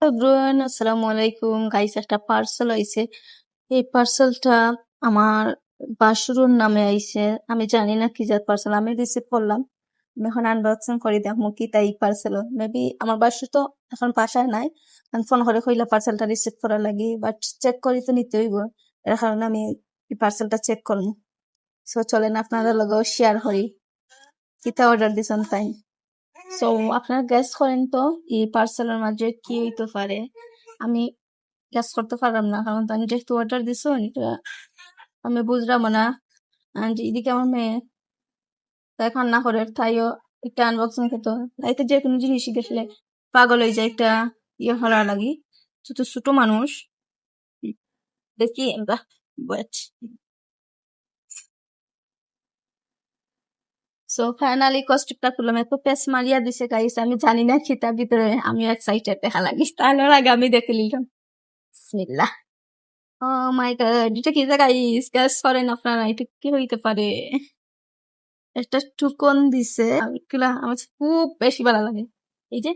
Everyone, আসসালামু আলাইকুম guys. একটা পার্সেল আইছে। এই পার্সেলটা আমার বাসুর নামে আইছে। আমি জানি না কি জাত পার্সেল। আমি রিসিভ করলাম। আমি এখন আনবক্সিং করে দেখবো কি তাই পার্সেল। মেবি আমার বাসু তো এখন বাসায় নাই। আমি ফোন করে কইলা পার্সেলটা রিসিভ করার লাগি, বাট চেক করি তো নিতে হইব। এর কারণে আমি এই পার্সেলটা চেক করবো। সো চলেন আপনারা লগেও শেয়ার করি কিতা অর্ডার দিছেন তাই। সো আপনারা গেস করেন তো এই পার্সেলের মাঝে কি হইতে পারে। আমি গেস করতে পারলাম না, কারণ আমি যেহেতু অর্ডার দিছো এটা আমি বুঝলাম না। আর এদিকে আমার মেয়ে তাই কান্না করে, তাইও একটা আনবক্সিং করতো। তাইতে যে কোনো জিনিস দেখলে পাগল হয়ে যায়, একটা ইয়ে করা লাগি। ছোট ছোট মানুষ দেখি আমরা wait. সো ফাইনালি কস্টিপটা করলাম, এত পেস মারিয়া দিছে গাইস, আমি জানি না কি তার ভিতরে। আমিও এক্সাইটেড দেখা লাগি, তাহলে আগে আমি দেখে নিলাম। বিসমিল্লাহ। ও মাই গড, এটা কি গাইস? গেস করেন আপনারা এটা কি হইতে পারে। একটা টুকন দিছে, এগুলা আমার খুব বেশি ভালো লাগে। এই যে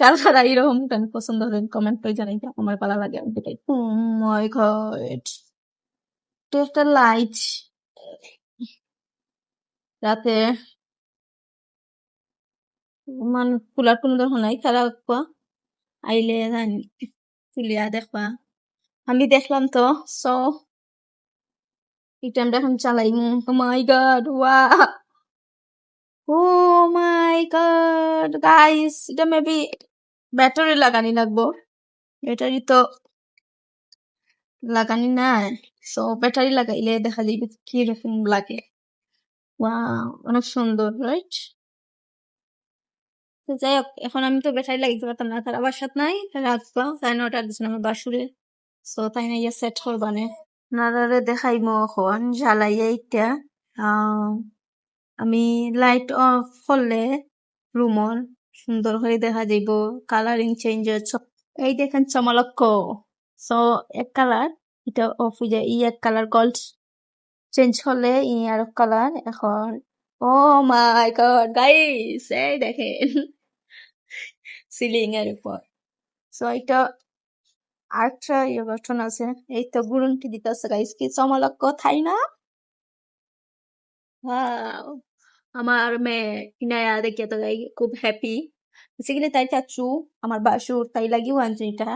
কার কারা এরকম গান পছন্দ করেন কমেন্ট করে জানাইতে, আমার ভালো লাগে। আমি দেখাই। ও মাই গড, এটা একটা লাইট। রাতে মানে কুলার কোনো দরকার নাই, খারাপ আইলে জানি তুলিয়া দেখবা। আমি দেখলাম তো। সো এটা আমরা এখন চালাই। ও মাই গড, ওয়া, ও মাই গড গাইস, এটা মেবি ব্যাটারি লাগানি লাগবো। ব্যাটারি তো লাগানি নাই। সো ব্যাটারি লাগাইলে দেখা যাবে কিরকম লাগে। ওয়াও, অনেক সুন্দর, রাইট? তো যাই হোক, এখন আমি তো ব্যাটারি লাগাইতে পারতাম না, তার বাসাত নাই, রাখবা তাই না, ওটা দিচ্ছিলাম আমার বাসুরে। সো তাই না ইয়ে সেট করবানে নারারে দেখাইমো এখন জ্বালাইয়া এইটা। আহ আমি লাইট অফ করলে রুমর সুন্দর হয়ে দেখা যাইব, কালারিং চেঞ্জ হচ্ছে। এই দেখেন চমলক্ষ। সো এক কালার এটা অফ হয়ে যায়, ই এক কালার গোল্ড চেঞ্জ হলে ই আর কালার এখন। ও মাই গড গাইস, এই দেখেন সিলিং এর উপর। সো এটা আরেকটা ইয়ে গঠন আছে। এই তো গুরুন্টি দিতেছে গাইস, কি চমলক্ষ তাই না? ওয়াও, আমার মেয়ে ইনায়া দেখে তো গাই খুব হ্যাপি। বেসিক্যালি তাই চাচ্ছু আমার বাসুর তাই লাগিও আনছে এটা।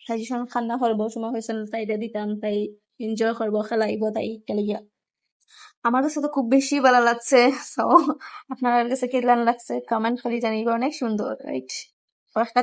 তাই যখন খান্না করবো সময় হয়েছিল তাই দিতাম, তাই এনজয় করবো, খেলাইব, তাই খেলিয়া আমার কাছে তো খুব বেশি ভালো লাগছে। তো আপনার কাছে কেমন লাগছে কমেন্ট করে জানিয়ে, অনেক সুন্দর, রাইট? একটা